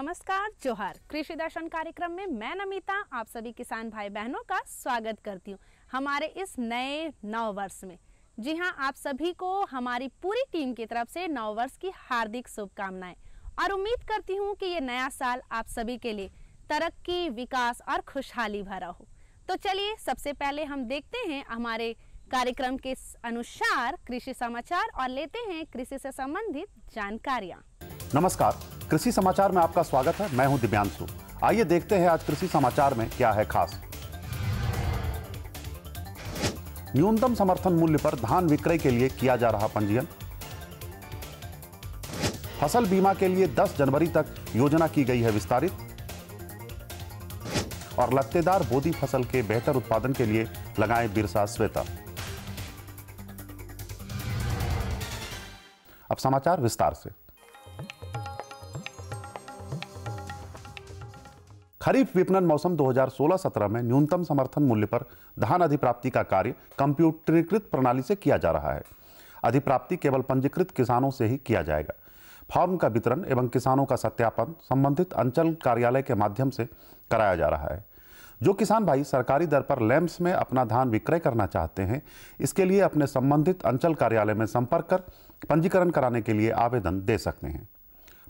नमस्कार, जोहार। कृषि दर्शन कार्यक्रम में मैं नमिता आप सभी किसान भाई बहनों का स्वागत करती हूँ हमारे इस नए नव वर्ष में। जी हाँ, आप सभी को हमारी पूरी टीम की तरफ से नव वर्ष की हार्दिक शुभकामनाएं और उम्मीद करती हूँ कि ये नया साल आप सभी के लिए तरक्की, विकास और खुशहाली भरा हो। तो चलिए सबसे पहले हम देखते हैं हमारे कार्यक्रम के अनुसार कृषि समाचार और लेते हैं कृषि से संबंधित जानकारियां। नमस्कार, कृषि समाचार में आपका स्वागत है। मैं हूं दिव्यांशु। आइए देखते हैं आज कृषि समाचार में क्या है खास। न्यूनतम समर्थन मूल्य पर धान विक्रय के लिए किया जा रहा पंजीयन। फसल बीमा के लिए 10 जनवरी तक योजना की गई है विस्तारित। और लत्तेदार बोदी फसल के बेहतर उत्पादन के लिए लगाएं बिरसा श्वेता। अब समाचार विस्तार से। खरीफ विपणन मौसम 2016-17 में न्यूनतम समर्थन मूल्य पर धान अधिप्राप्ति का कार्य कंप्यूटरीकृत प्रणाली से किया जा रहा है। अधिप्राप्ति केवल पंजीकृत किसानों से ही किया जाएगा। फॉर्म का वितरण एवं किसानों का सत्यापन संबंधित अंचल कार्यालय के माध्यम से कराया जा रहा है। जो किसान भाई सरकारी दर पर लैंप्स में अपना धान विक्रय करना चाहते हैं, इसके लिए अपने संबंधित अंचल कार्यालय में संपर्क कर पंजीकरण कराने के लिए आवेदन दे सकते हैं।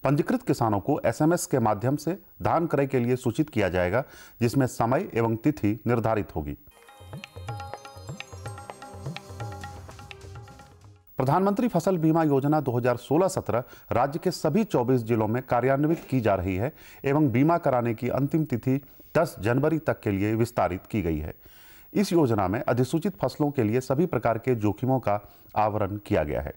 पंजीकृत किसानों को एसएमएस के माध्यम से धान क्रय के लिए सूचित किया जाएगा, जिसमें समय एवं तिथि निर्धारित होगी। प्रधानमंत्री फसल बीमा योजना 2016-17 राज्य के सभी 24 जिलों में कार्यान्वित की जा रही है एवं बीमा कराने की अंतिम तिथि 10 जनवरी तक के लिए विस्तारित की गई है। इस योजना में अधिसूचित फसलों के लिए सभी प्रकार के जोखिमों का आवरण किया गया है,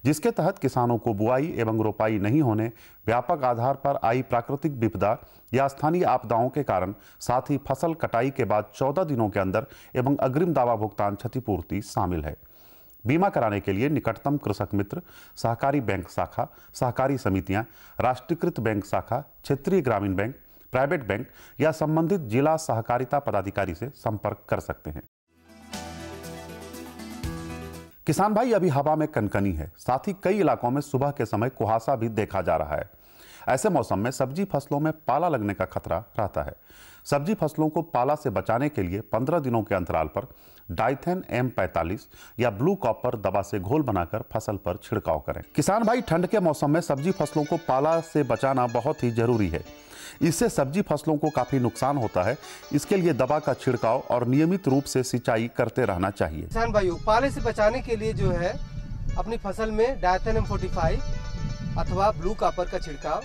जिसके तहत किसानों को बुआई एवं रोपाई नहीं होने, व्यापक आधार पर आई प्राकृतिक विपदा या स्थानीय आपदाओं के कारण, साथ ही फसल कटाई के बाद 14 दिनों के अंदर एवं अग्रिम दावा भुगतान क्षतिपूर्ति शामिल है। बीमा कराने के लिए निकटतम कृषक मित्र, सहकारी बैंक शाखा, सहकारी समितियां, राष्ट्रीयकृत बैंक शाखा, क्षेत्रीय ग्रामीण बैंक, प्राइवेट बैंक या संबंधित जिला सहकारिता पदाधिकारी से संपर्क कर सकते हैं। किसान भाई, अभी हवा में कनकनी है, साथ ही कई इलाकों में सुबह के समय कुहासा भी देखा जा रहा है। ऐसे मौसम में सब्जी फसलों में पाला लगने का खतरा रहता है। सब्जी फसलों को पाला से बचाने के लिए 15 दिनों के अंतराल पर डाइथेन M45 या ब्लू कॉपर दवा से घोल बनाकर फसल पर छिड़काव करें। किसान भाई, ठंड के मौसम में सब्जी फसलों को पाला से बचाना बहुत ही जरूरी है। इससे सब्जी फसलों को काफी नुकसान होता है। इसके लिए दवा का छिड़काव और नियमित रूप से सिंचाई करते रहना चाहिए। किसान भाइयों, पाले से बचाने के लिए जो है अपनी फसल में डाइथेन M45 अथवा ब्लू कॉपर का छिड़काव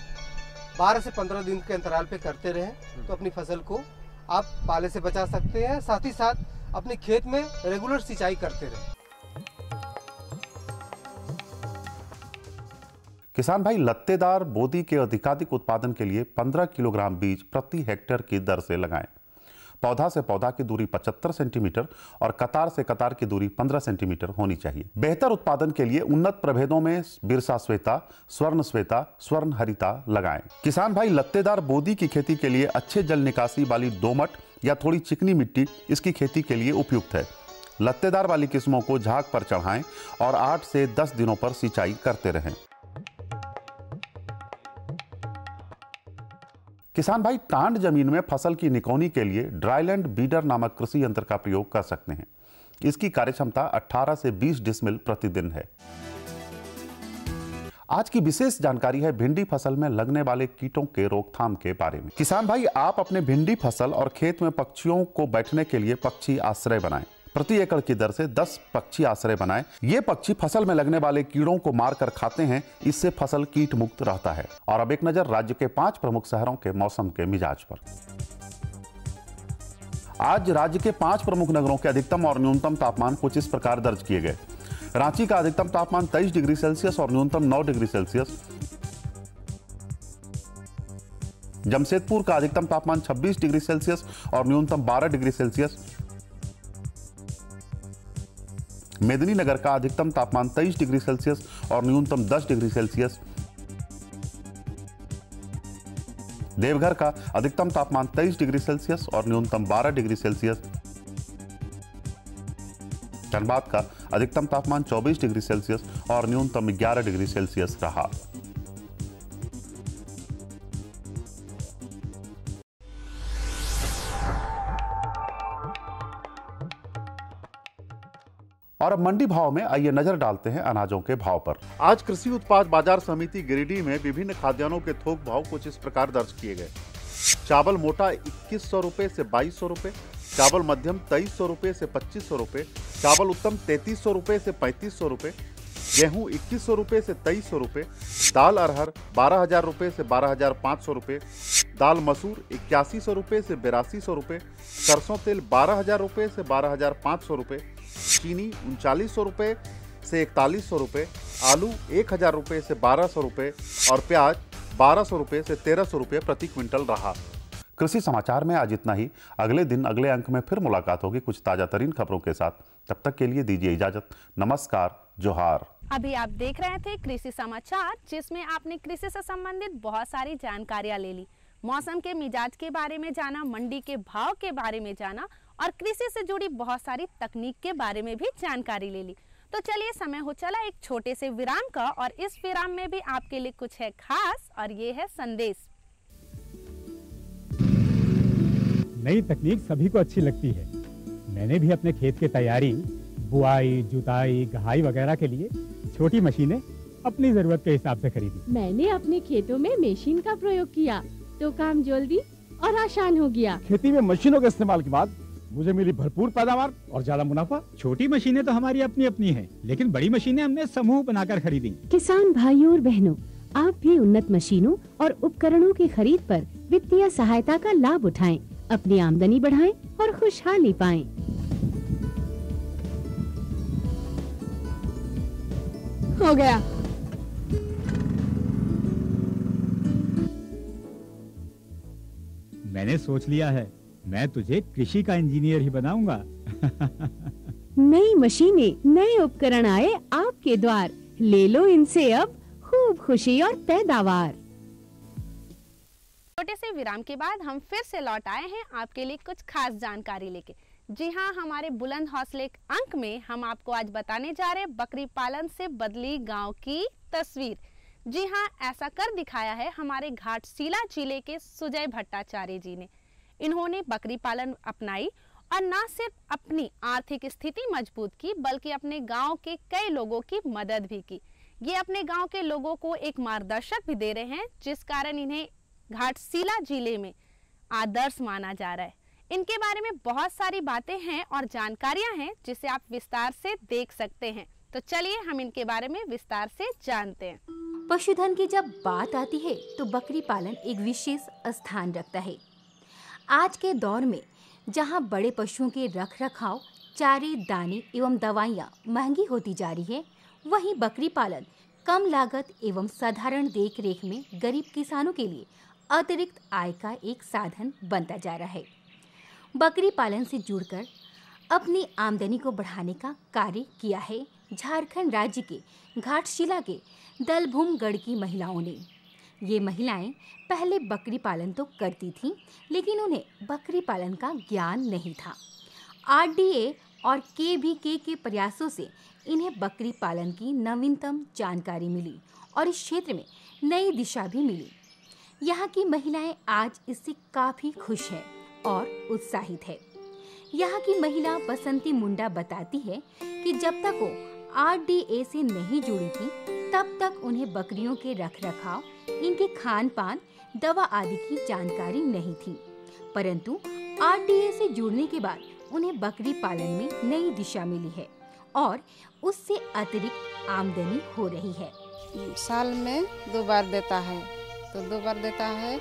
12 से 15 दिन के अंतराल पे करते रहें तो अपनी फसल को आप पाले से बचा सकते हैं। साथ ही साथ अपने खेत में रेगुलर सिंचाई करते रहें। किसान भाई, लत्तेदार बोदी के अधिकाधिक उत्पादन के लिए 15 किलोग्राम बीज प्रति हेक्टेयर की दर से लगाएं। पौधा से पौधा की दूरी 75 सेंटीमीटर और कतार से कतार की दूरी 15 सेंटीमीटर होनी चाहिए। बेहतर उत्पादन के लिए उन्नत प्रभेदों में बिरसा श्वेता, स्वर्ण हरिता लगाएं। किसान भाई, लत्तेदार बोदी की खेती के लिए अच्छे जल निकासी वाली दोमट या थोड़ी चिकनी मिट्टी इसकी खेती के लिए उपयुक्त है। लत्तेदार वाली किस्मों को झाग पर चढ़ाएं और 8 से 10 दिनों पर सिंचाई करते रहें। किसान भाई, टांड जमीन में फसल की निकौनी के लिए ड्राईलैंड बीडर नामक कृषि यंत्र का प्रयोग कर सकते हैं। इसकी कार्यक्षमता 18 से 20 डिसमिल प्रतिदिन है। आज की विशेष जानकारी है भिंडी फसल में लगने वाले कीटों के रोकथाम के बारे में। किसान भाई, आप अपने भिंडी फसल और खेत में पक्षियों को बैठने के लिए पक्षी आश्रय बनाएं। प्रति एकड़ की दर से 10 पक्षी आश्रय बनाएं। ये पक्षी फसल में लगने वाले कीड़ों को मारकर खाते हैं। इससे फसल कीट मुक्त रहता है। और अब एक नजर राज्य के 5 प्रमुख शहरों के मौसम के मिजाज पर। आज राज्य के 5 प्रमुख नगरों के अधिकतम और न्यूनतम तापमान कुछ इस प्रकार दर्ज किए गए। रांची का अधिकतम तापमान 23 डिग्री सेल्सियस और न्यूनतम 9 डिग्री सेल्सियस। जमशेदपुर का अधिकतम तापमान 26 डिग्री सेल्सियस और न्यूनतम 12 डिग्री सेल्सियस। मेदिनीनगर का अधिकतम तापमान 23 डिग्री सेल्सियस और न्यूनतम 10 डिग्री सेल्सियस। देवघर का अधिकतम तापमान 23 डिग्री सेल्सियस और न्यूनतम 12 डिग्री सेल्सियस। धनबाद का अधिकतम तापमान 24 डिग्री सेल्सियस और न्यूनतम 11 डिग्री सेल्सियस रहा। और अब मंडी भाव में आइए नजर डालते हैं अनाजों के भाव पर। आज कृषि उत्पाद बाजार समिति गिरिडीह में विभिन्न खाद्यान्नों के थोक भाव कुछ इस प्रकार दर्ज किए गए। चावल मोटा 2100 रुपए से 2200 रुपए, चावल मध्यम 2300 रुपए से 2500 रुपए, चावल उत्तम 3300 रुपए से 3500 रुपए, गेहूं 2100 रुपए से 2300 रुपए, दाल अरहर 12000 रुपए से 12500 रुपए, दाल मसूर 8100 रुपए से 8200 रुपए, सरसों तेल 12000 रुपए से 12500 रुपए, चीनी 3900 रुपए से 4100 रुपए, आलू 1000 रुपए से 1200 रुपए और प्याज 1200 रुपए से 1300 रुपए प्रति क्विंटल रहा। कृषि समाचार में आज इतना ही। अगले दिन अगले अंक में फिर मुलाकात होगी कुछ ताजा तरीन खबरों के साथ। तब तक के लिए दीजिए इजाजत। नमस्कार, जोहार। अभी आप देख रहे थे कृषि समाचार, जिसमें आपने कृषि से संबंधित बहुत सारी जानकारियां ले ली। मौसम के मिजाज के बारे में जाना, मंडी के भाव के बारे में जाना और कृषि से जुड़ी बहुत सारी तकनीक के बारे में भी जानकारी ले ली। तो चलिए समय हो चला एक छोटे से विराम का, और इस विराम में भी आपके लिए कुछ है खास, और ये है संदेश। नई तकनीक सभी को अच्छी लगती है। मैंने भी अपने खेत की तैयारी, बुआई, जुताई, गहाई वगैरह के लिए छोटी मशीनें अपनी जरूरत के हिसाब से खरीदी। मैंने अपने खेतों में मशीन का प्रयोग किया तो काम जल्दी और आसान हो गया। खेती में मशीनों के इस्तेमाल के बाद मुझे मिली भरपूर पैदावार और ज्यादा मुनाफा। छोटी मशीनें तो हमारी अपनी अपनी हैं, लेकिन बड़ी मशीनें हमने समूह बनाकर खरीदी। किसान भाइयों और बहनों, आप भी उन्नत मशीनों और उपकरणों की खरीद पर वित्तीय सहायता का लाभ उठाएं, अपनी आमदनी बढ़ाएं और खुशहाली पाएं। हो गया। मैंने सोच लिया है, मैं तुझे कृषि का इंजीनियर ही बनाऊंगा। नई मशीनें, नए उपकरण आए आपके द्वार, ले लो इनसे अब खूब खुशी और पैदावार। छोटे से विराम के बाद हम फिर से लौट आए हैं आपके लिए कुछ खास जानकारी लेके। जी हाँ, हमारे बुलंद हौसले अंक में हम आपको आज बताने जा रहे हैं बकरी पालन से बदली गांव की तस्वीर। जी हाँ, ऐसा कर दिखाया है हमारे घाटशिला जिले के सुजय भट्टाचार्य जी ने। इन्होंने बकरी पालन अपनाई और न सिर्फ अपनी आर्थिक स्थिति मजबूत की, बल्कि अपने गांव के कई लोगों की मदद भी की। ये अपने गांव के लोगों को एक मार्गदर्शक भी दे रहे हैं, जिस कारण इन्हें घाटशिला जिले में आदर्श माना जा रहा है। इनके बारे में बहुत सारी बातें हैं और जानकारियां हैं, जिसे आप विस्तार से देख सकते हैं। तो चलिए हम इनके बारे में विस्तार से जानते हैं। पशुधन की जब बात आती है तो बकरी पालन एक विशेष स्थान रखता है। आज के दौर में जहां बड़े पशुओं के रखरखाव, चारे, दाने एवं दवाइयाँ महंगी होती जा रही है, वहीं बकरी पालन कम लागत एवं साधारण देखरेख में गरीब किसानों के लिए अतिरिक्त आय का एक साधन बनता जा रहा है। बकरी पालन से जुड़कर अपनी आमदनी को बढ़ाने का कार्य किया है झारखंड राज्य के घाटशिला के दलभूमगढ़ की महिलाओं ने। ये महिलाएं पहले बकरी पालन तो करती थीं, लेकिन उन्हें बकरी पालन का ज्ञान नहीं था। RDA और KVK के प्रयासों से इन्हें बकरी पालन की नवीनतम जानकारी मिली और इस क्षेत्र में नई दिशा भी मिली। यहाँ की महिलाएं आज इससे काफ़ी खुश हैं और उत्साहित है। यहाँ की महिला बसंती मुंडा बताती है कि जब तक वो RDA से नहीं जुड़ी थी, तब तक उन्हें बकरियों के रखरखाव, इनके खान पान, दवा आदि की जानकारी नहीं थी, परंतु RDA से जुड़ने के बाद उन्हें बकरी पालन में नई दिशा मिली है और उससे अतिरिक्त आमदनी हो रही है। साल में 2 बार देता है, तो 2 बार देता है।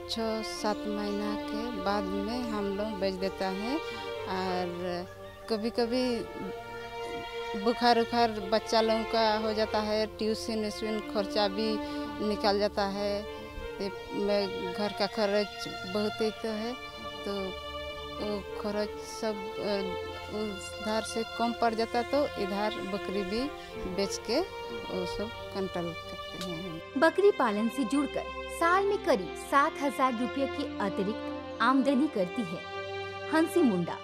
6-7 महीना के बाद में हम लोग बेच देता है। और कभी कभी बुखार उखार बच्चा लोगों का हो जाता है, ट्यूशन खर्चा भी निकल जाता है। मैं घर का खर्च बहुत ही तो है, तो वो खर्च सब उधर से कम पड़ जाता, तो इधर बकरी भी बेच के वो सब कंट्रोल करते हैं। बकरी पालन से जुड़कर साल में करीब 7,000 रुपये की अतिरिक्त आमदनी करती है हंसी मुंडा।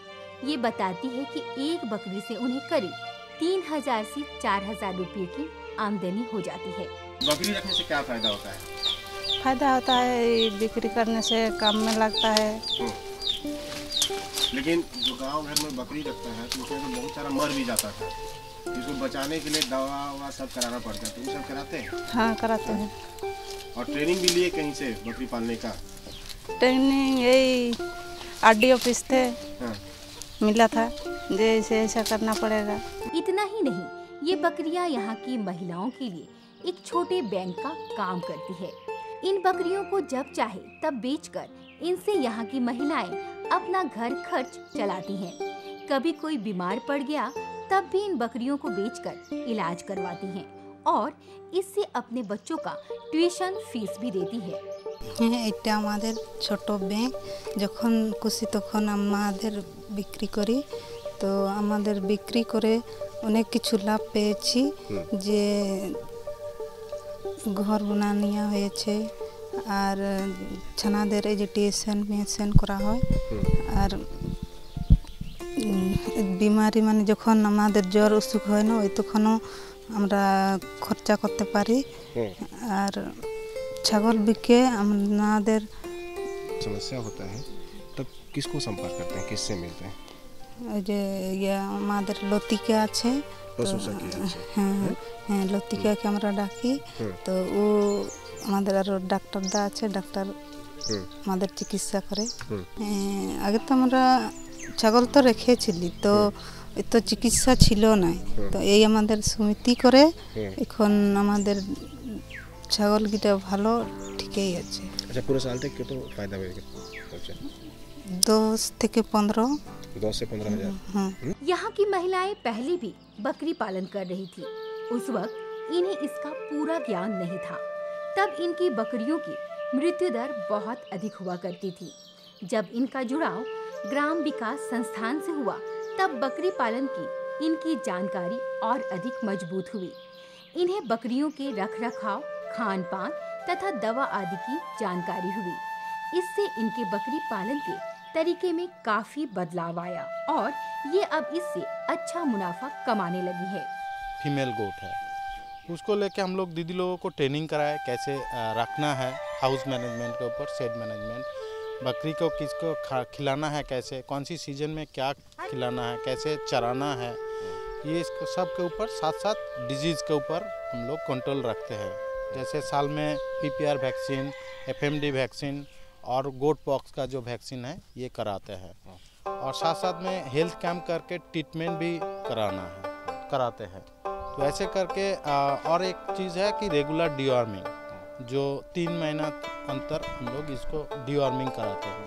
ये बताती है कि एक बकरी से उन्हें करीब 3,000 से 4,000 रुपये की आमदनी हो जाती है। बकरी रखने से क्या फायदा होता है? फायदा होता है, बिक्री करने से काम में लगता है। लेकिन जो गांव घर में बकरी रखता है तो उसमें तो बहुत सारा मर भी जाता था, इसको बचाने के लिए दवा ववा सब कराना पड़ता है, तो ये सब कराते हैं? हाँ कराते हैं। और ट्रेनिंग भी लिए कहीं से बकरी पालने का? ट्रेनिंग यही आरडी ऑफिस थे, हाँ। मिला था जैसे ऐसा करना पड़ेगा। इतना ही नहीं, ये बकरियां यहाँ की महिलाओं के लिए एक छोटे बैंक का काम करती है। इन बकरियों को जब चाहे तब बेचकर इनसे यहाँ की महिलाएं अपना घर खर्च चलाती हैं। कभी कोई बीमार पड़ गया तब भी इन बकरियों को बेचकर इलाज करवाती हैं और इससे अपने बच्चों का ट्यूशन फीस भी देती है। এটা আমাদের ছোট ব্যাংক, যখন খুশি তখন আমাদের বিক্রি করি, তো আমাদের বিক্রি করে অনেক কিছু লাভ পেয়েছি, যে ঘর বানা নেওয়া হয়েছে আর ছানাদের এই যে টিউশন মেশন করা হয়, আর বিমারি মানে যখন আমাদের জ্বর অসুখ হয় না ওই তখনও আমরা খরচা করতে পারি। আর छागल बिके हमारे समस्या होता है तब किसको संपर्क करते हैं, किससे मिलते हैं? ये हमारे लतिका আছে, पशु सखी আছে। হ্যাঁ হ্যাঁ লতিকাকে আমরা ডাকি, তো ও আমাদের আরো ডাক্তার দা আছে, ডাক্তার আমাদের চিকিৎসা করে। আগে তো আমরা ছাগল তো রেখেছিলি, তো তো চিকিৎসা ছিল না, তো এই আমাদের সমিতি করে এখন আমাদের ছাগল গিটা ভালো ঠিকই আছে। अच्छा, पूरे साल तक कितना फायदा मिलेगा? 10 থেকে 15। 10 से 15 हज़ार। हाँ। यहाँ की महिलाएं पहले भी बकरी पालन कर रही थी। उस वक्त इन्हें इसका पूरा ज्ञान नहीं था। तब इनकी बकरियों की मृत्यु दर बहुत अधिक हुआ करती थी। जब इनका जुड़ाव ग्राम विकास संस्थान से हुआ तब बकरी पालन की इनकी जानकारी और अधिक मजबूत हुई। इन्हें बकरियों के रखरखाव, खान पान तथा दवा आदि की जानकारी हुई। इससे इनके बकरी पालन के तरीके में काफी बदलाव आया और ये अब इससे अच्छा मुनाफा कमाने लगी है। फीमेल गोट है, उसको लेके हम लोग दीदी लोगों को ट्रेनिंग कराए कैसे रखना है, हाउस मैनेजमेंट के ऊपर, शेड मैनेजमेंट, बकरी को किसको खिलाना है, कैसे कौन सी सीजन में क्या खिलाना है, कैसे चराना है, ये इसको सब के ऊपर साथ साथ डिजीज़ के ऊपर हम लोग कंट्रोल रखते हैं। जैसे साल में PPR वैक्सीन, FMD वैक्सीन और गोट पॉक्स का जो वैक्सीन है ये कराते हैं, और साथ साथ में हेल्थ कैंप करके ट्रीटमेंट भी कराते हैं। तो ऐसे करके और एक चीज़ है कि रेगुलर डीवॉर्मिंग, जो 3 महीना अंतर हम लोग इसको डीवॉर्मिंग कराते हैं।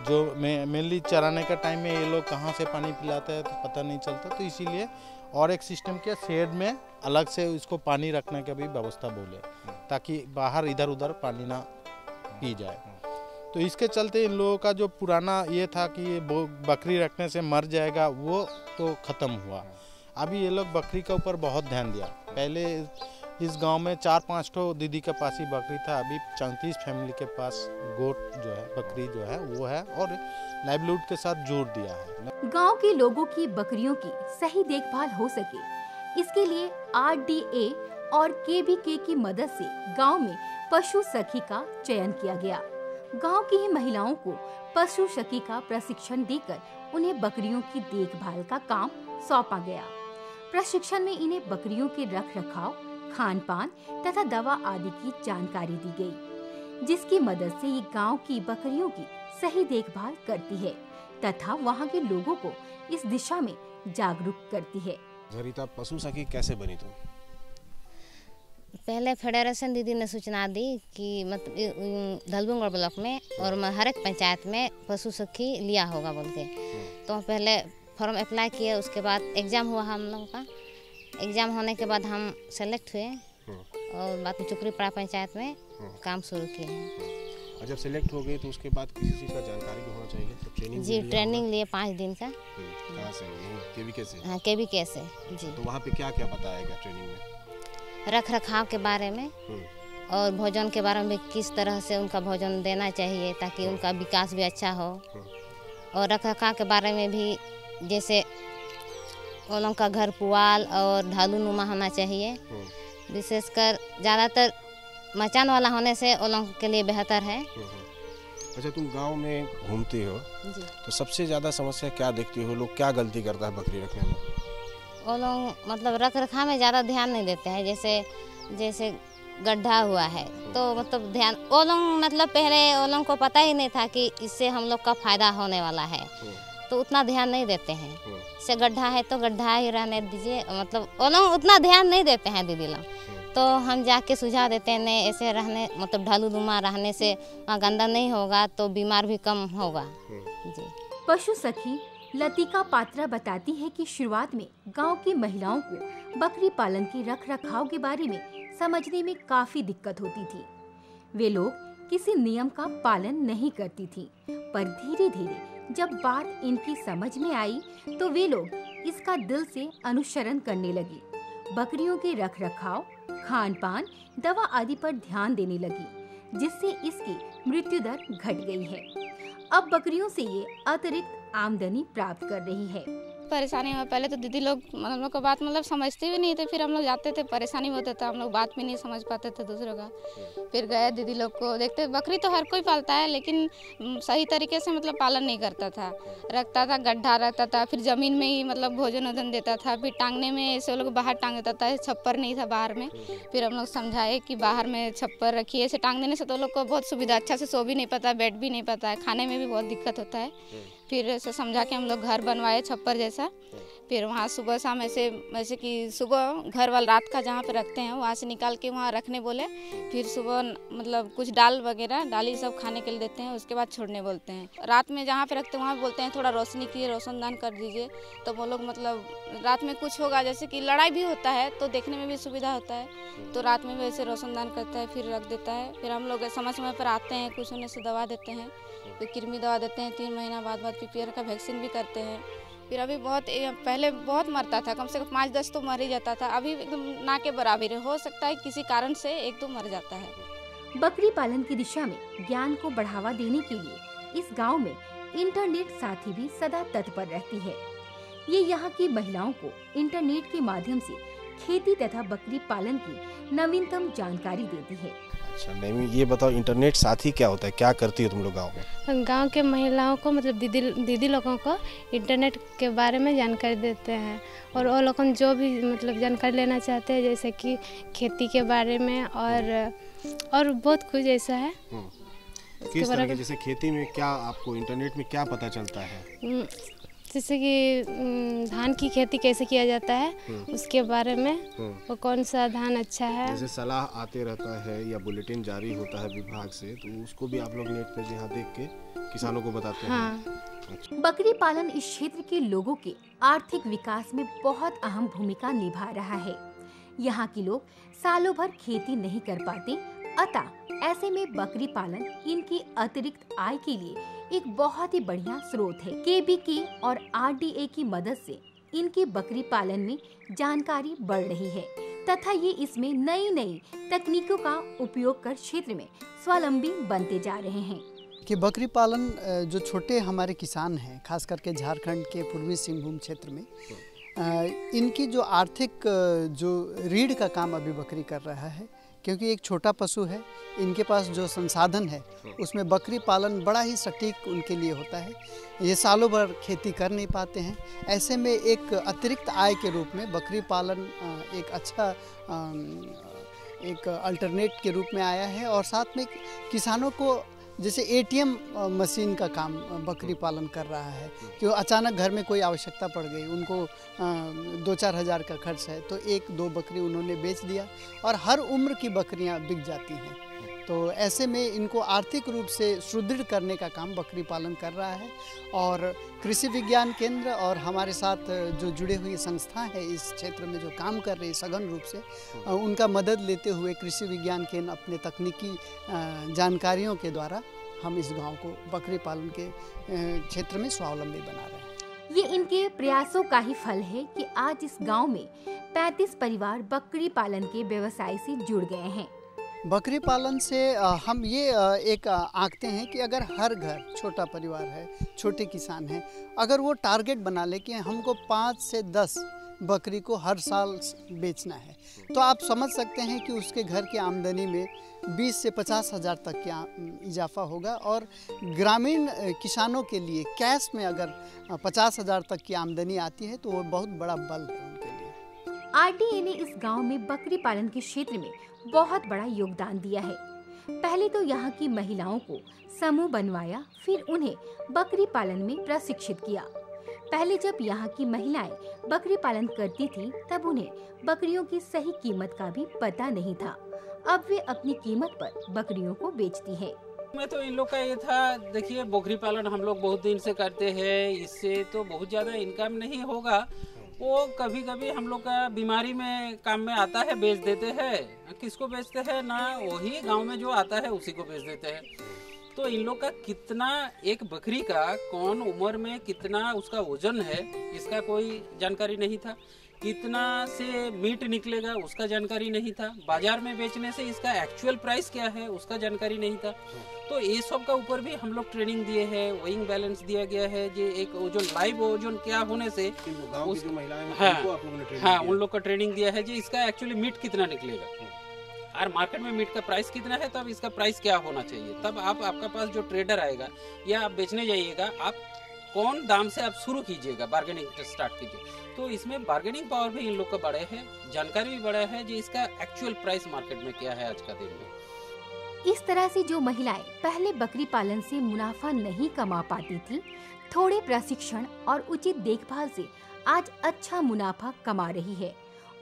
जो मेनली चराने का टाइम में ये लोग कहाँ से पानी पिलाते हैं तो पता नहीं चलता, तो इसीलिए और एक सिस्टम किया, शेड में अलग से इसको पानी रखने का भी व्यवस्था बोले, ताकि बाहर इधर उधर पानी ना पी जाए। तो इसके चलते इन लोगों का जो पुराना ये था कि ये बकरी रखने से मर जाएगा, वो तो ख़त्म हुआ। अभी ये लोग बकरी के ऊपर बहुत ध्यान दिया। पहले इस गांव में 4-5 ठो दीदी के पास ही बकरी था, अभी 34 फैमिली के पास गोट जो है, बकरी जो है वो है, और लाइवलीहुड के साथ जोड़ दिया है। गांव के लोगों की बकरियों की सही देखभाल हो सके, इसके लिए RDA और KVK की मदद से गांव में पशु सखी का चयन किया गया। गांव की ही महिलाओं को पशु सखी का प्रशिक्षण देकर उन्हें बकरियों की देखभाल का काम सौंपा गया। प्रशिक्षण में इन्हें बकरियों के रखरखाव, खान पान तथा दवा आदि की जानकारी दी गई, जिसकी मदद से ये गांव की बकरियों की सही देखभाल करती है तथा वहां के लोगों को इस दिशा में जागरूक करती है। सरिता, पशु सखी कैसे बनी तुम? पहले फेडरेशन दीदी ने सूचना दी कि मतलब धलबुंगड़ ब्लॉक में और हर एक पंचायत में पशु सखी लिया होगा बोल के, तो पहले फॉर्म अप्लाई किए, उसके बाद एग्ज़ाम हुआ हम लोगों का। एग्ज़ाम होने के बाद हम सेलेक्ट हुए और बाद में चुकरीपड़ा पंचायत में काम शुरू किए हैं। और जब सेलेक्ट हो गए तो उसके बाद किसी चीज़ का जानकारी भी होना चाहिए, तो ट्रेनिंग जी ट्रेनिंग लिए 5 दिन का। कहाँ से? KVK से? हाँ, KVK से जी। तो वहाँ पे क्या क्या बताया गया ट्रेनिंग में? रख रखाव के बारे में और भोजन के बारे में, किस तरह से उनका भोजन देना चाहिए ताकि उनका विकास भी अच्छा हो, और रख रखाव के बारे में भी, जैसे उन लोगों का घर पुआल और ढालू नुमा होना चाहिए, विशेषकर ज़्यादातर मचान वाला होने से उन लोगों के लिए बेहतर है। अच्छा, तुम गांव में घूमते हो जी। तो सबसे ज़्यादा समस्या क्या देखती हो? लोग क्या गलती करता है बकरी रखने में? वो लोग मतलब रख रखाव में ज़्यादा ध्यान नहीं देते हैं। जैसे गड्ढा हुआ है तो मतलब ध्यान, वो लोग मतलब पहले वो लोगों को पता ही नहीं था कि इससे हम लोग का फायदा होने वाला है, तो उतना ध्यान नहीं देते हैं। जैसे गड्ढा है तो गड्ढा ही रहने दीजिए, मतलब वो लोग उतना ध्यान नहीं देते हैं दीदी लोग। तो हम जाके सुझाव देते हैं नहीं ऐसे रहने, मतलब ढालूनुमा रहने से वहाँ गंदा नहीं होगा तो बीमार भी कम होगा। जी। पशु सखी लतिका पात्रा बताती है कि शुरुआत में गांव की महिलाओं को बकरी पालन के रख रखाव के बारे में समझने में काफी दिक्कत होती थी। वे लोग किसी नियम का पालन नहीं करती थी, पर धीरे धीरे जब बात इनकी समझ में आई तो वे लोग इसका दिल से अनुसरण करने लगी। बकरियों के रख रखाव, खान पान, दवा आदि पर ध्यान देने लगी, जिससे इसकी मृत्यु दर घट गई है। अब बकरियों से ये अतिरिक्त आमदनी प्राप्त कर रही है। परेशानी में पहले तो दीदी लोग हम लोग का बात मतलब समझते भी नहीं थे, फिर हम लोग जाते थे, परेशानी होता था, हम लोग बात भी नहीं समझ पाते थे दूसरों का। फिर गए दीदी लोग को देखते, बकरी तो हर कोई पालता है लेकिन सही तरीके से मतलब पालन नहीं करता था। रखता था, गड्ढा रखता था, फिर ज़मीन में ही मतलब भोजन वोजन देता था, फिर टांगने में ऐसे लोग बाहर टांग देता था, छप्पर नहीं था बाहर में। फिर हम लोग समझाए कि बाहर में छप्पर रखिए, ऐसे टांग देने से तो लोग को बहुत सुविधा, अच्छा से सो भी नहीं पाता, बैठ भी नहीं पाता है, खाने में भी बहुत दिक्कत होता है। फिर ऐसे समझा के हम लोग घर बनवाए छप्पर जैसा। फिर वहाँ सुबह शाम ऐसे कि सुबह घर वाला रात का जहाँ पे रखते हैं वहाँ से निकाल के वहाँ रखने बोले। फिर सुबह मतलब कुछ डाल वगैरह डाली सब खाने के लिए देते हैं, उसके बाद छोड़ने बोलते हैं। रात में जहाँ पे रखते हैं वहाँ बोलते हैं थोड़ा रोशनी की रोशनदान कर दीजिए, तो वो लोग मतलब रात में कुछ होगा जैसे कि लड़ाई भी होता है तो देखने में भी सुविधा होता है, तो रात में भी ऐसे रोशनदान करता है, फिर रख देता है। फिर हम लोग समय समय पर आते हैं, कुछ होने से दवा देते हैं, फिर कृमि दवा देते हैं, 3 महीना बाद पीपीआर का वैक्सीन भी करते हैं। फिर अभी पहले बहुत मरता था, कम से कम 5-10 तो मर ही जाता था, अभी एकदम ना के बराबर है। हो सकता है किसी कारण से 1-2 मर जाता है। बकरी पालन की दिशा में ज्ञान को बढ़ावा देने के लिए इस गांव में इंटरनेट साथी भी सदा तत्पर रहती है। ये यहाँ की महिलाओं को इंटरनेट के माध्यम से खेती तथा बकरी पालन की नवीनतम जानकारी देती है। अच्छा नहीं, ये बताओ इंटरनेट साथी क्या होता है, क्या करती हो तुम लोग गाँव में? गांव के महिलाओं को मतलब दीदी लोगों को इंटरनेट के बारे में जानकारी देते हैं, और वो लोग जो भी मतलब जानकारी लेना चाहते हैं जैसे कि खेती के बारे में और बहुत कुछ ऐसा है। किस तरह के, जैसे खेती में क्या आपको इंटरनेट में क्या पता चलता है? जैसे कि धान की खेती कैसे किया जाता है उसके बारे में, वो कौन सा धान अच्छा है। जैसे सलाह आते रहता है या बुलेटिन जारी होता है विभाग से, तो उसको भी आप लोग नेट पे यहाँ देख के किसानों को बताते हैं। अच्छा। बकरी पालन इस क्षेत्र के लोगों के आर्थिक विकास में बहुत अहम भूमिका निभा रहा है। यहाँ के लोग सालों भर खेती नहीं कर पाते, अतः ऐसे में बकरी पालन इनकी अतिरिक्त आय के लिए एक बहुत ही बढ़िया स्रोत है। केबीके और आरडीए की मदद से इनके बकरी पालन में जानकारी बढ़ रही है तथा ये इसमें नई नई तकनीकों का उपयोग कर क्षेत्र में स्वावलंबी बनते जा रहे हैं। कि बकरी पालन जो छोटे हमारे किसान हैं, खास करके झारखंड के पूर्वी सिंहभूम क्षेत्र में, इनकी जो आर्थिक जो रीढ़ का काम अभी बकरी कर रहा है, क्योंकि एक छोटा पशु है, इनके पास जो संसाधन है उसमें बकरी पालन बड़ा ही सटीक उनके लिए होता है। ये सालों भर खेती कर नहीं पाते हैं, ऐसे में एक अतिरिक्त आय के रूप में बकरी पालन एक अच्छा एक अल्टरनेट के रूप में आया है। और साथ में किसानों को जैसे एटीएम मशीन का काम बकरी पालन कर रहा है कि वो अचानक घर में कोई आवश्यकता पड़ गई, उनको 2-4 हज़ार का खर्च है तो 1-2 बकरी उन्होंने बेच दिया और हर उम्र की बकरियां बिक जाती हैं। तो ऐसे में इनको आर्थिक रूप से सुदृढ़ करने का काम बकरी पालन कर रहा है। और कृषि विज्ञान केंद्र और हमारे साथ जो जुड़े हुई संस्थाएं हैं इस क्षेत्र में जो काम कर रही है सघन रूप से, उनका मदद लेते हुए कृषि विज्ञान केंद्र अपने तकनीकी जानकारियों के द्वारा हम इस गांव को बकरी पालन के क्षेत्र में स्वावलंबी बना रहे हैं। ये इनके प्रयासों का ही फल है कि आज इस गांव में 35 परिवार बकरी पालन के व्यवसाय से जुड़ गए हैं। बकरी पालन से हम ये एक आंकते हैं कि अगर हर घर छोटा परिवार है, छोटे किसान हैं, अगर वो टारगेट बना ले कि हमको 5 से 10 बकरी को हर साल बेचना है, तो आप समझ सकते हैं कि उसके घर की आमदनी में 20 से 50 हज़ार तक का इजाफा होगा। और ग्रामीण किसानों के लिए कैश में अगर 50 हज़ार तक की आमदनी आती है तो वो बहुत बड़ा बल है उनके लिए। आरडीए ने इस गांव में बकरी पालन के क्षेत्र में बहुत बड़ा योगदान दिया है। पहले तो यहाँ की महिलाओं को समूह बनवाया, फिर उन्हें बकरी पालन में प्रशिक्षित किया। पहले जब यहाँ की महिलाएं बकरी पालन करती थी तब उन्हें बकरियों की सही कीमत का भी पता नहीं था। अब वे अपनी कीमत पर बकरियों को बेचती हैं। मैं तो इन लोग का ये था, देखिए बकरी पालन हम लोग बहुत दिन से करते हैं, इससे तो बहुत ज़्यादा इनकम नहीं होगा। वो कभी कभी हम लोग का बीमारी में काम में आता है, बेच देते हैं। किसको बेचते हैं ना, वही गांव में जो आता है उसी को बेच देते हैं। तो इन लोग का कितना, एक बकरी का कौन उम्र में कितना उसका वजन है इसका कोई जानकारी नहीं था। कितना से मीट निकलेगा उसका जानकारी नहीं था। बाजार में बेचने से इसका एक्चुअल प्राइस क्या है उसका जानकारी नहीं था। तो ये सब का ऊपर भी हम लोग ट्रेनिंग दिए हैं, वेइंग बैलेंस दिया गया है। जो एक ओजन, लाइव ओजन क्या होने से हाँ उन लोग का ट्रेनिंग दिया है, जो इसका एक्चुअली मीट कितना निकलेगा और मार्केट में मीट का प्राइस कितना है, तब इसका प्राइस क्या होना चाहिए। तब आपका पास जो ट्रेडर आएगा या आप बेचने जाइएगा, आप कौन दाम से आप शुरू कीजिएगा, बार्गेनिंग स्टार्ट कीजिए। तो इसमें बार्गेनिंग पावर भी इन लोग का बड़ा है, जानकारी भी बड़ा है, जो इसका एक्चुअल प्राइस मार्केट में क्या है आज का दिन में। इस तरह से जो महिलाएं पहले बकरी पालन से मुनाफा नहीं कमा पाती थी, थोड़े प्रशिक्षण और उचित देखभाल से आज अच्छा मुनाफा कमा रही है।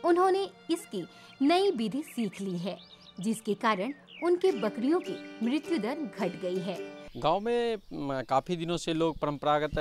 उन्होंने इसकी नई विधि सीख ली है, जिसके कारण उनके बकरियों की मृत्यु दर घट गई है। गांव में काफ़ी दिनों से लोग परंपरागत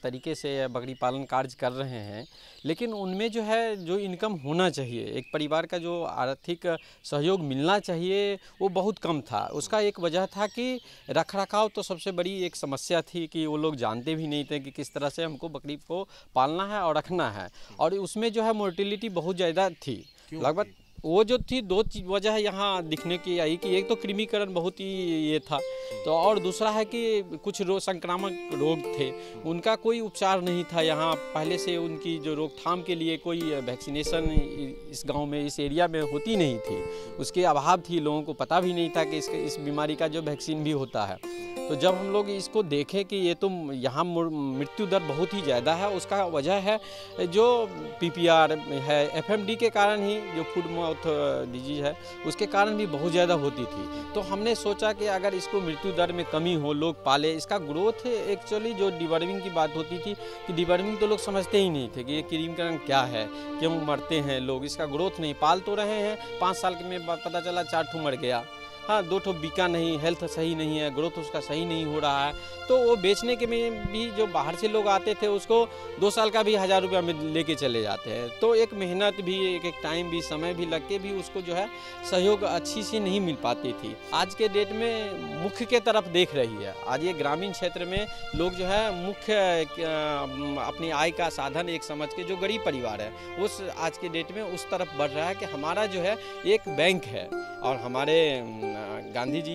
तरीके से बकरी पालन कार्य कर रहे हैं, लेकिन उनमें जो है जो इनकम होना चाहिए, एक परिवार का जो आर्थिक सहयोग मिलना चाहिए वो बहुत कम था। उसका एक वजह था कि रखरखाव तो सबसे बड़ी एक समस्या थी कि वो लोग जानते भी नहीं थे कि किस तरह से हमको बकरी को पालना है और रखना है। और उसमें जो है मोर्टिलिटी बहुत ज़्यादा थी। लगभग वो जो थी दो वजह यहाँ दिखने की आई कि एक तो कृमिकरण बहुत ही ये था, तो और दूसरा है कि कुछ संक्रामक रोग थे, उनका कोई उपचार नहीं था यहाँ पहले से। उनकी जो रोकथाम के लिए कोई वैक्सीनेशन इस गांव में, इस एरिया में होती नहीं थी, उसके अभाव थी। लोगों को पता भी नहीं था कि इस बीमारी का जो वैक्सीन भी होता है। तो जब हम लोग इसको देखें कि ये तो यहाँ मृत्यु दर बहुत ही ज़्यादा है, उसका वजह है जो PPR है, FMD के कारण ही, जो फूड माउथ डिजीज है उसके कारण भी बहुत ज़्यादा होती थी। तो हमने सोचा कि अगर इसको मृत्यु दर में कमी हो, लोग पाले, इसका ग्रोथ एक्चुअली जो डिवर्मिंग की बात होती थी कि डिवर्मिंग तो लोग समझते ही नहीं थे कि ये कृमिकरण क्या है, क्यों मरते हैं लोग, इसका ग्रोथ नहीं। पाल तो रहे हैं, 5 साल के में पता चला 4 ठो मर गया, हाँ 2 ठो बिका नहीं, हेल्थ सही नहीं है, ग्रोथ उसका सही नहीं हो रहा है। तो वो बेचने के में भी जो बाहर से लोग आते थे उसको 2 साल का भी 1000 रुपया में लेके चले जाते हैं। तो एक मेहनत भी, एक टाइम भी, समय भी लग के भी उसको जो है सहयोग अच्छी से नहीं मिल पाती थी। आज के डेट में मुख्य के तरफ देख रही है। आज ये ग्रामीण क्षेत्र में लोग जो है मुख्य अपनी आय का साधन एक समझ के, जो गरीब परिवार है उस आज के डेट में उस तरफ बढ़ रहा है कि हमारा जो है एक बैंक है। और हमारे गांधी जी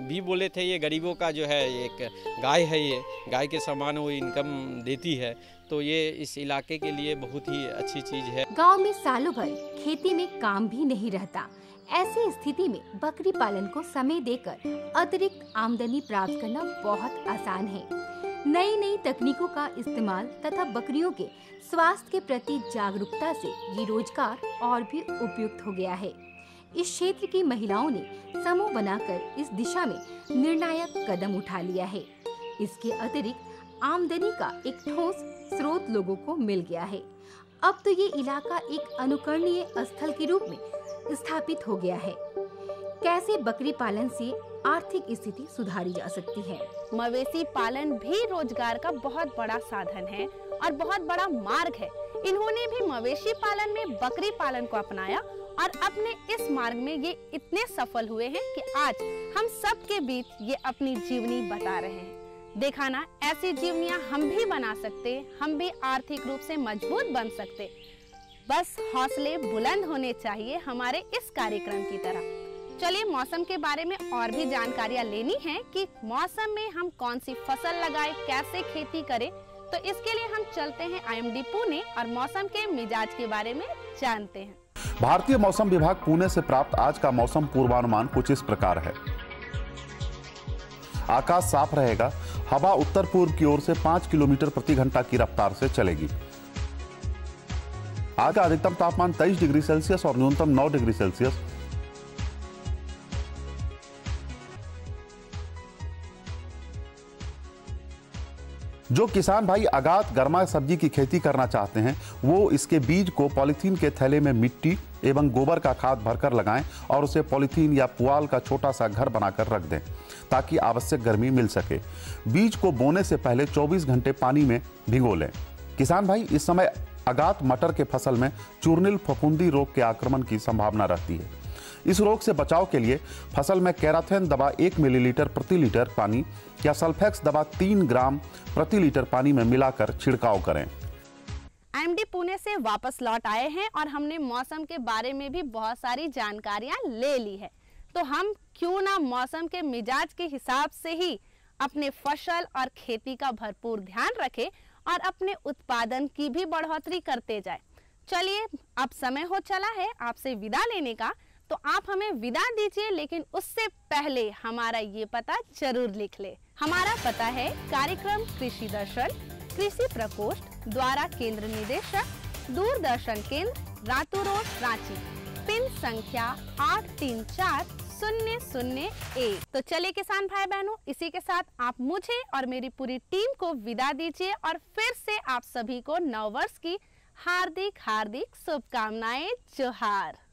भी बोले थे ये गरीबों का जो है एक गाय है, ये गाय के समान वो इनकम देती है। तो ये इस इलाके के लिए बहुत ही अच्छी चीज है। गांव में सालों भर खेती में काम भी नहीं रहता। ऐसी स्थिति में बकरी पालन को समय देकर अतिरिक्त आमदनी प्राप्त करना बहुत आसान है। नई नई तकनीकों का इस्तेमाल तथा बकरियों के स्वास्थ्य के प्रति जागरूकता से ये रोजगार और भी उपयुक्त हो गया है। इस क्षेत्र की महिलाओं ने समूह बनाकर इस दिशा में निर्णायक कदम उठा लिया है। इसके अतिरिक्त आमदनी का एक ठोस स्रोत लोगों को मिल गया है। अब तो ये इलाका एक अनुकरणीय स्थल के रूप में स्थापित हो गया है। कैसे बकरी पालन से आर्थिक स्थिति सुधारी जा सकती है? मवेशी पालन भी रोजगार का बहुत बड़ा साधन है और बहुत बड़ा मार्ग है। इन्होंने भी मवेशी पालन में बकरी पालन को अपनाया और अपने इस मार्ग में ये इतने सफल हुए हैं कि आज हम सब के बीच ये अपनी जीवनी बता रहे हैं। देखा ना, ऐसी जीवनियां हम भी बना सकते, हम भी आर्थिक रूप से मजबूत बन सकते। बस हौसले बुलंद होने चाहिए हमारे इस कार्यक्रम की तरह। चलिए मौसम के बारे में और भी जानकारियां लेनी है कि मौसम में हम कौन सी फसल लगाएं, कैसे खेती करें। तो इसके लिए हम चलते हैं IMD पुणे और मौसम के मिजाज के बारे में जानते हैं। भारतीय मौसम विभाग पुणे से प्राप्त आज का मौसम पूर्वानुमान कुछ इस प्रकार है। आकाश साफ रहेगा, हवा उत्तर पूर्व की ओर से 5 किलोमीटर प्रति घंटा की रफ्तार से चलेगी। आज का अधिकतम तापमान 23 डिग्री सेल्सियस और न्यूनतम 9 डिग्री सेल्सियस। जो किसान भाई आगात गर्मा सब्जी की खेती करना चाहते हैं वो इसके बीज को पॉलीथीन के थैले में मिट्टी एवं गोबर का खाद भरकर लगाएं और उसे पॉलीथीन या पुआल का छोटा सा घर बनाकर रख दें ताकि आवश्यक गर्मी मिल सके। बीज को बोने से पहले 24 घंटे पानी में भिगो लें। किसान भाई इस समय आगात मटर के फसल में चूर्निल फफूंदी रोग के आक्रमण की संभावना रहती है। इस रोग से बचाव के लिए फसल में कैराथेन दवा 1 मिलीलीटर प्रति लीटर पानी या सल्फेक्स दवा 3 ग्राम प्रति लीटर पानी में मिलाकर छिड़काव करें। IMD पुणे से वापस लौट आए हैं और हमने मौसम के बारे में भी बहुत सारी जानकारियां ले ली है, तो हम क्यों ना मौसम के मिजाज के हिसाब से ही अपने फसल और खेती का भरपूर ध्यान रखें और अपने उत्पादन की भी बढ़ोतरी करते जाए। चलिए अब समय हो चला है आपसे विदा लेने का, तो आप हमें विदा दीजिए, लेकिन उससे पहले हमारा ये पता जरूर लिख ले। हमारा पता है कार्यक्रम कृषि दर्शन, कृषि प्रकोष्ठ द्वारा केंद्र निदेशक, दूरदर्शन केंद्र, रातू रोड, रांची, पिन संख्या 834001। तो चलिए किसान भाई बहनों, इसी के साथ आप मुझे और मेरी पूरी टीम को विदा दीजिए और फिर से आप सभी को नववर्ष की हार्दिक हार्दिक शुभकामनाएं। जोहार।